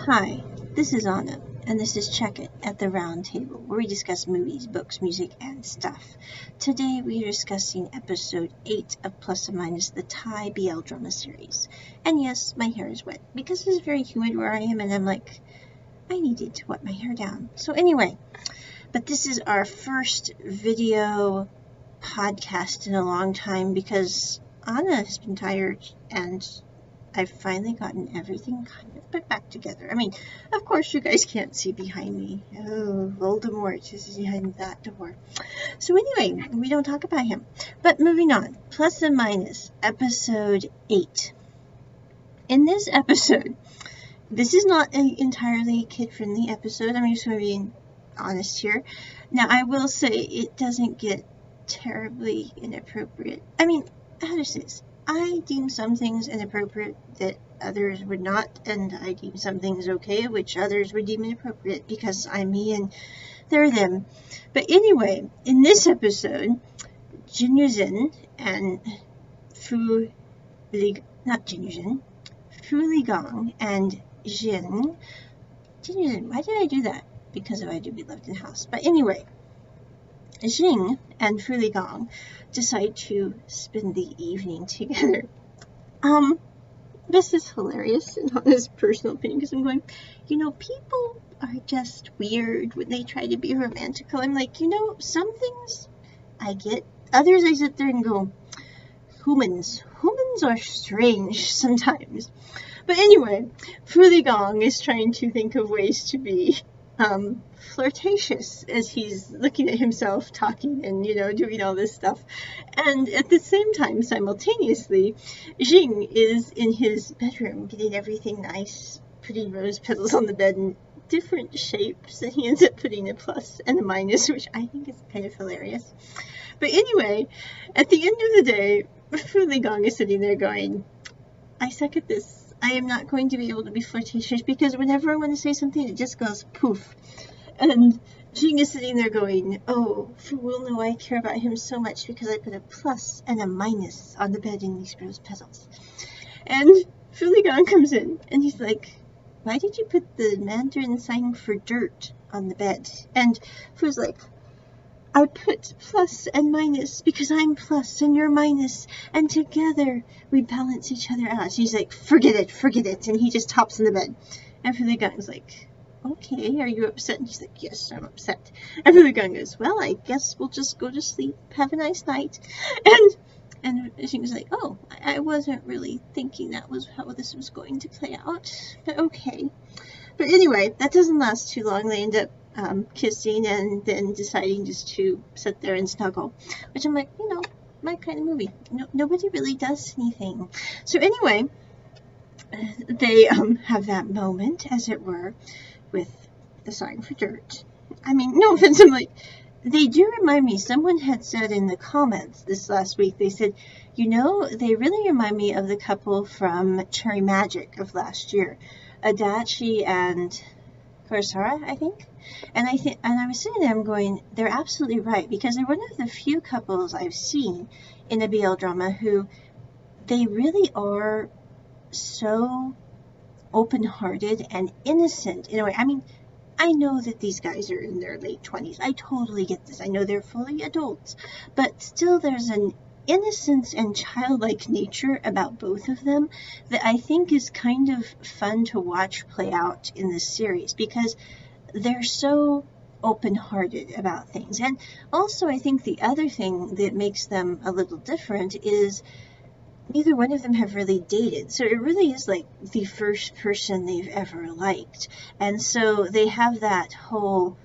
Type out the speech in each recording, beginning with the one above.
Hi, this is Onna, and this is Check It at the Round Table, where we discuss movies, books, music, and stuff. Today we are discussing episode 8 of Plus or Minus, the Thai BL drama series. And yes, my hair is wet, because it's very humid where I am, and I'm like, I needed to wet my hair down. So anyway, but this is our first video podcast in a long time, because Anna has been tired, and I've finally gotten everything kind of put back together. I mean, of course you guys can't see behind me. Oh, Voldemort is behind that door. So anyway, we don't talk about him. But moving on, Plus and Minus, episode 8. In this episode, this is not an entirely kid-friendly episode. I'm just going to be honest here. Now, I will say it doesn't get terribly inappropriate. I mean, how to say this? I deem some things inappropriate that others would not, and I deem some things okay, which others would deem inappropriate, because I'm me and they're them. But anyway, in this episode, Jin Yuzhen and Fu Ligong and Jin Yuzhen, why did I do that? Because of I Do Be Loved in House. But anyway, Jing and Fu Ligong decide to spend the evening together. This is hilarious in his personal opinion, because I'm going, people are just weird when they try to be romantical. I'm like, some things I get, others I sit there and go, humans are strange sometimes. But anyway, Fu Ligong is trying to think of ways to be flirtatious as he's looking at himself talking and doing all this stuff, and at the same time simultaneously Jing is in his bedroom getting everything nice, putting rose petals on the bed in different shapes, and he ends up putting a plus and a minus, which I think is kind of hilarious. But anyway, at the end of the day, Fu Ligong is sitting there going, I suck at this. I am not going to be able to be flirtatious, because whenever I want to say something, it just goes poof. And Jing is sitting there going, oh, Fu will know I care about him so much because I put a plus and a minus on the bed in these rose petals. And Fu Ligong comes in, and he's like, why did you put the Mandarin sign for dirt on the bed? And Fu's like, I put plus and minus because I'm plus and you're minus, and together we balance each other out. She's like, forget it, and he just hops in the bed. And Fu Ligong's like, okay, are you upset? And she's like, yes, I'm upset. And Fu Ligong goes, well, I guess we'll just go to sleep, have a nice night. And she was like, oh, I wasn't really thinking that was how this was going to play out, but okay. But anyway, that doesn't last too long. They end up kissing and then deciding just to sit there and snuggle, which I'm like, my kind of movie. Nobody really does anything. So anyway, they have that moment, as it were, with the sign for dirt. I mean, no offense, I'm like, they do remind me, someone had said in the comments this last week, they said, they really remind me of the couple from Cherry Magic of last year, Adachi and Kurosawa, I think. And I was sitting there, I'm going, they're absolutely right, because they're one of the few couples I've seen in a BL drama who, they really are so open-hearted and innocent in a way. I mean, I know that these guys are in their late 20s. I totally get this. I know they're fully adults, but still there's an innocence and childlike nature about both of them that I think is kind of fun to watch play out in this series, because they're so open-hearted about things. And also, I think the other thing that makes them a little different is neither one of them have really dated. So it really is like the first person they've ever liked. And so they have that whole,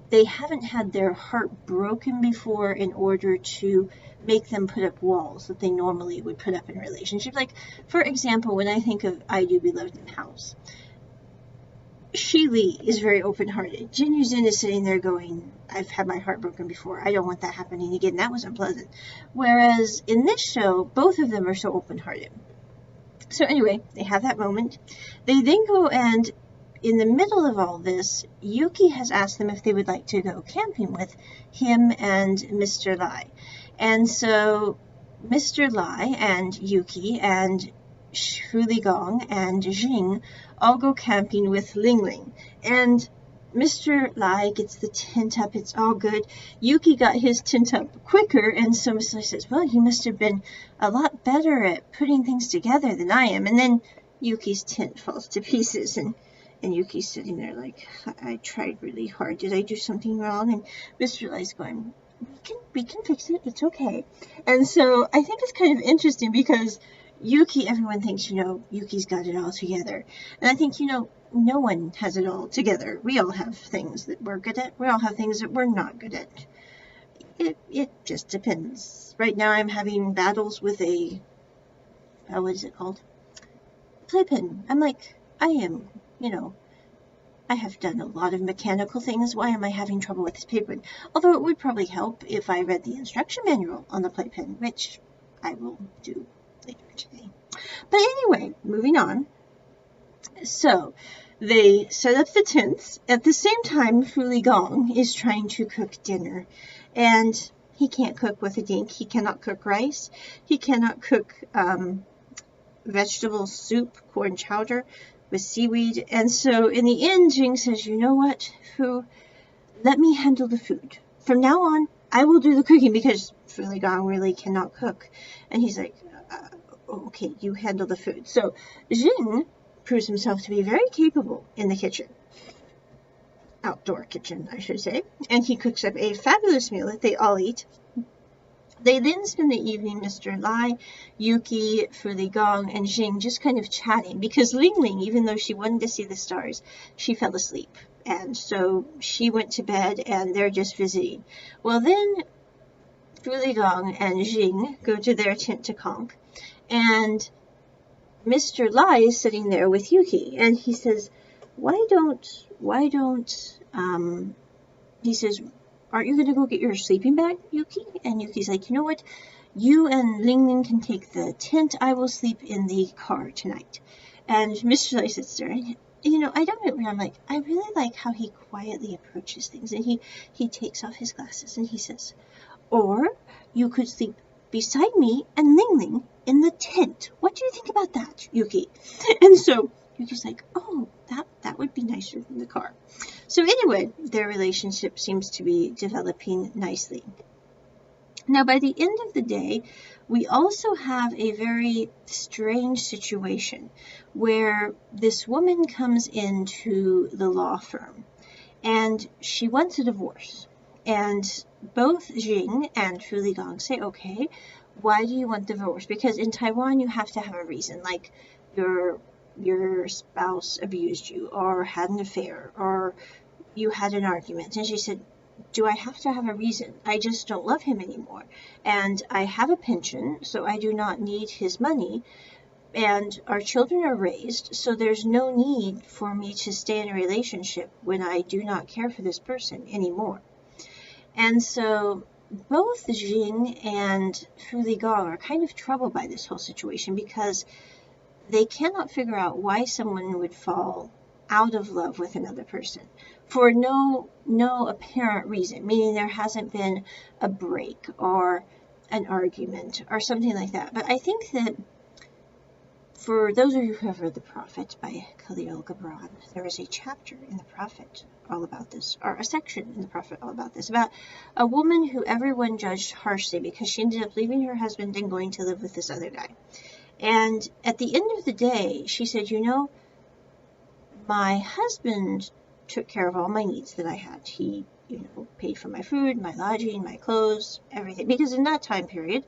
they haven't had their heart broken before in order to make them put up walls that they normally would put up in a relationship. Like, for example, when I think of I Do Be Loved in House, Shi Li is very open-hearted. Jin Yuzhen is sitting there going, I've had my heart broken before. I don't want that happening again. That was unpleasant. Whereas in this show, both of them are so open-hearted. So anyway, they have that moment. They then go, and in the middle of all this, Yuki has asked them if they would like to go camping with him and Mr. Lai. And so Mr. Lai and Yuki and Fu Ligong and Jing all go camping with Ling Ling. And Mr. Lai gets the tent up. It's all good. Yuki got his tent up quicker, and so Mr. Lai says, well, you must have been a lot better at putting things together than I am. And then Yuki's tent falls to pieces, and Yuki's sitting there like, I tried really hard. Did I do something wrong? And Mr. Lai's going, we can fix it. It's okay. And so I think it's kind of interesting because Yuki, everyone thinks, Yuki's got it all together. And I think, no one has it all together. We all have things that we're good at. We all have things that we're not good at. It just depends. Right now I'm having battles with what is it called? Playpen. I'm like, I am, I have done a lot of mechanical things. Why am I having trouble with this playpen? Although it would probably help if I read the instruction manual on the playpen, which I will do later today. But anyway, moving on. So they set up the tents. At the same time, Fu Ligong is trying to cook dinner. And he can't cook with a dink. He cannot cook rice. He cannot cook vegetable soup, corn chowder with seaweed. And so in the end, Jing says, you know what, Fu, let me handle the food. From now on, I will do the cooking because Fu Ligong really cannot cook. And he's like, okay, you handle the food. So Jing proves himself to be very capable in the kitchen. Outdoor kitchen, I should say. And he cooks up a fabulous meal that they all eat. They then spend the evening, Mr. Lai, Yuki, Fu Ligong, and Jing just kind of chatting because Ling Ling, even though she wanted to see the stars, she fell asleep. And so she went to bed and they're just visiting. Well, then Fu Ligong and Jing go to their tent to conk. And Mr. Lai is sitting there with Yuki. And he says, he says, aren't you going to go get your sleeping bag, Yuki? And Yuki's like, you know what? You and Ling Ling can take the tent. I will sleep in the car tonight. And Mr. Lai sits there. And, I don't know. I'm like, I really like how he quietly approaches things. And he takes off his glasses and he says, or you could sleep beside me and Ling Ling in the tent. What do you think about that, Yuki? And so Yuki's like, oh, that would be nicer than the car. So anyway, their relationship seems to be developing nicely. Now, by the end of the day, we also have a very strange situation where this woman comes into the law firm and she wants a divorce. And both Jing and Fu Ligong say, okay, why do you want divorce? Because in Taiwan, you have to have a reason, like your spouse abused you or had an affair or you had an argument. And she said, do I have to have a reason? I just don't love him anymore. And I have a pension, so I do not need his money. And our children are raised, so there's no need for me to stay in a relationship when I do not care for this person anymore. And so both Jing and Fu Ligong are kind of troubled by this whole situation because they cannot figure out why someone would fall out of love with another person for no apparent reason, meaning there hasn't been a break or an argument or something like that. But I think that for those of you who have read The Prophet by Khalil Gibran, there is a chapter in The Prophet all about this, or a section in The Prophet all about this, about a woman who everyone judged harshly because she ended up leaving her husband and going to live with this other guy. And at the end of the day, she said, my husband took care of all my needs that I had. He, paid for my food, my lodging, my clothes, everything. Because in that time period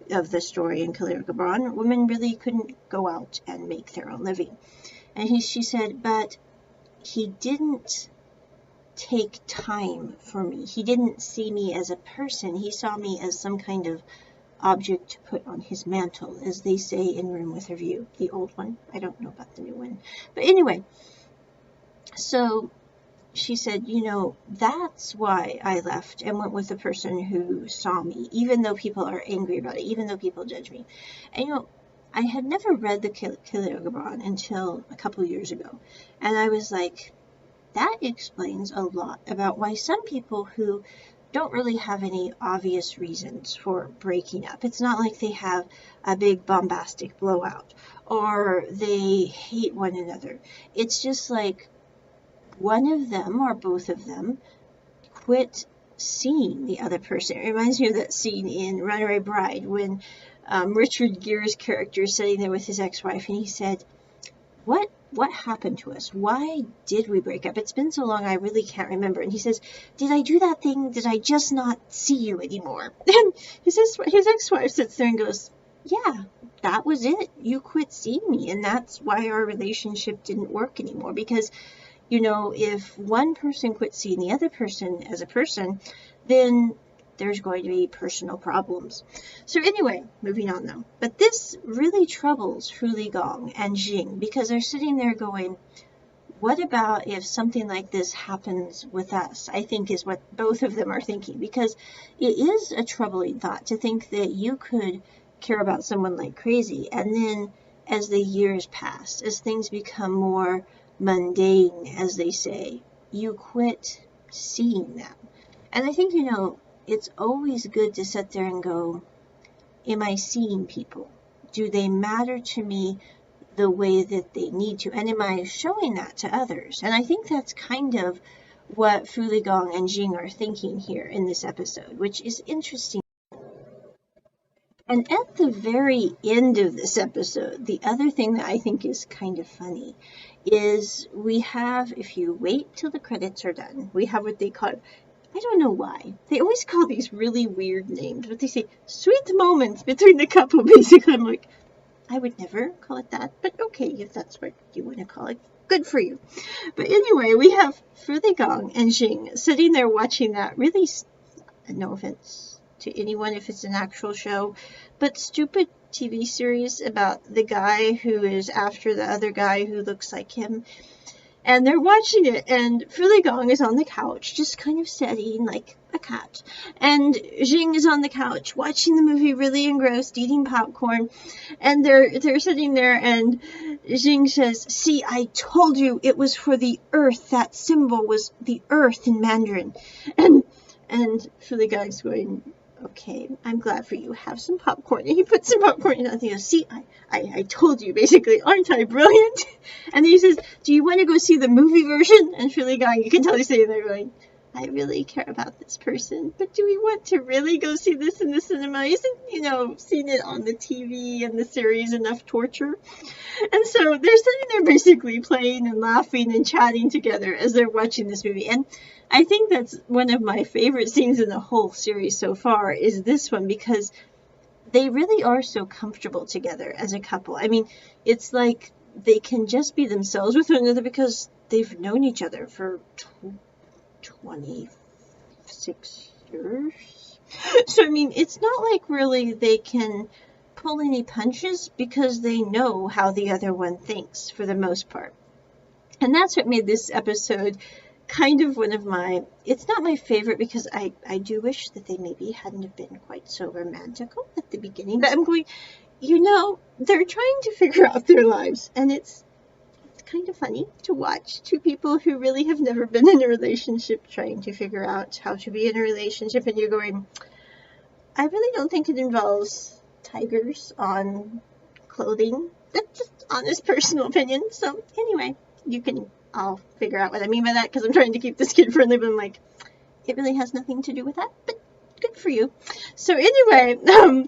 of the story in Khalil Gibran, women really couldn't go out and make their own living. And she said, but he didn't take time for me. He didn't see me as a person. He saw me as some kind of object to put on his mantle, as they say in Room with a View, the old one. I don't know about the new one. But anyway, so she said, that's why I left and went with the person who saw me, even though people are angry about it, even though people judge me. And, I had never read the Khalil Gibran until a couple years ago. And I was like, that explains a lot about why some people who don't really have any obvious reasons for breaking up. It's not like they have a big bombastic blowout, or they hate one another. It's just like one of them or both of them quit seeing the other person. It reminds me of that scene in Runaway Bride when Richard Gere's character is sitting there with his ex-wife, and he said, what happened to us? Why did we break up? It's been so long, I really can't remember. And he says, did I do that thing? Did I just not see you anymore? And his ex-wife sits there and goes, yeah, that was it. You quit seeing me, and that's why our relationship didn't work anymore. Because, you know, if one person quits seeing the other person as a person, then there's going to be personal problems. So anyway, moving on though. But this really troubles Fu Ligong and Jing, because they're sitting there going, what about if something like this happens with us? I think is what both of them are thinking, because it is a troubling thought to think that you could care about someone like crazy, and then as the years pass, as things become more mundane, as they say, you quit seeing them. And I think, you know, it's always good to sit there and go, am I seeing people? Do they matter to me the way that they need to? And am I showing that to others? And I think that's kind of what Fu Ligong and Jing are thinking here in this episode, which is interesting. And at the very end of this episode, the other thing that I think is kind of funny is we have, if you wait till the credits are done, we have what they call, I don't know why, they always call these really weird names, but they say sweet moments between the couple, basically. I'm like, I would never call it that, but okay, if that's what you want to call it, good for you. But anyway, we have Fu Ligong and Jing sitting there watching that really, no offense to anyone if it's an actual show, but stupid TV series about the guy who is after the other guy who looks like him. And they're watching it, and Fu Ligong is on the couch, just kind of studying like a cat. And Jing is on the couch, watching the movie, really engrossed, eating popcorn. And they're sitting there, and Jing says, see, I told you it was for the earth. That symbol was the earth in Mandarin. And Fu Ligong's going, okay, I'm glad for you. Have some popcorn. And he puts some popcorn in, and he goes, see, I told you, basically, aren't I brilliant? And he says, do you want to go see the movie version? And Fu Ligong, you can tell he's sitting there going, I really care about this person, but do we want to really go see this in the cinema? Isn't, you know, seeing it on the TV and the series enough torture? And so they're sitting there basically playing and laughing and chatting together as they're watching this movie. And I think that's one of my favorite scenes in the whole series so far is this one, because they really are so comfortable together as a couple. I mean, it's like they can just be themselves with one another because they've known each other for 26 years. So, I mean, it's not like really they can pull any punches because they know how the other one thinks for the most part. And that's what made this episode kind of one of my, it's not my favorite because I do wish that they maybe hadn't have been quite so romantical at the beginning. But I'm going, you know, they're trying to figure out their lives, and it's kind of funny to watch two people who really have never been in a relationship trying to figure out how to be in a relationship, and you're going, I really don't think it involves tigers on clothing. That's just honest personal opinion. So anyway, I'll figure out what I mean by that, because I'm trying to keep this kid friendly, but I'm like, it really has nothing to do with that, but good for you. So anyway,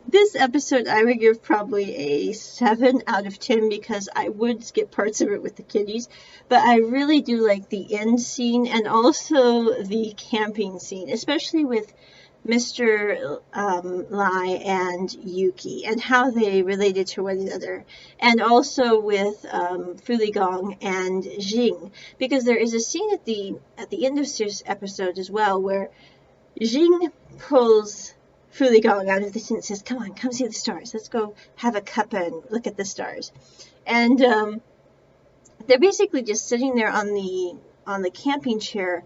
this episode I would give probably a 7 out of 10 because I would skip parts of it with the kiddies, but I really do like the end scene and also the camping scene, especially with Mr. Lai and Yuki and how they related to one another, and also with Fu Ligong and Jing, because there is a scene at the end of this episode as well where Jing pulls Fu Ligong out of the tent and says, come on, come see the stars. Let's go have a cuppa and look at the stars. And they're basically just sitting there on the camping chair,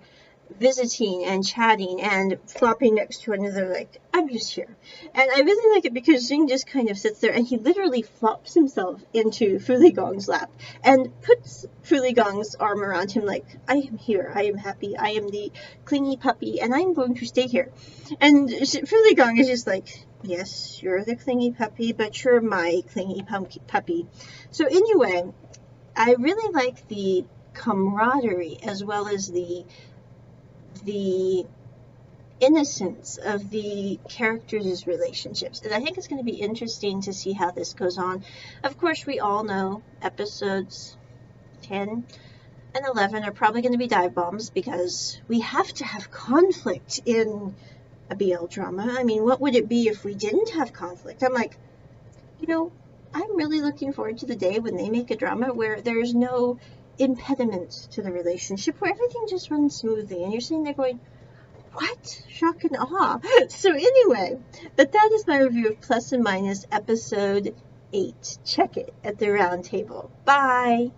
visiting and chatting and flopping next to one another like, I'm just here. And I really like it because Jing just kind of sits there and he literally flops himself into Fu Ligong's lap and puts Fu Ligong's arm around him like, I am here, I am happy, I am the clingy puppy, and I'm going to stay here. And Fu Ligong is just like, Yes, you're the clingy puppy, but you're my clingy puppy. So anyway, I really like the camaraderie as well as the innocence of the characters' relationships. And I think it's going to be interesting to see how this goes on. Of course, we all know episodes 10 and 11 are probably going to be dive bombs because we have to have conflict in a BL drama. I mean, what would it be if we didn't have conflict? I'm like, I'm really looking forward to the day when they make a drama where there's no impediment to the relationship, where everything just runs smoothly and you're sitting there going, what? Shock and awe. So anyway, but that is my review of Plus and Minus episode 8. Check it at the round table. Bye.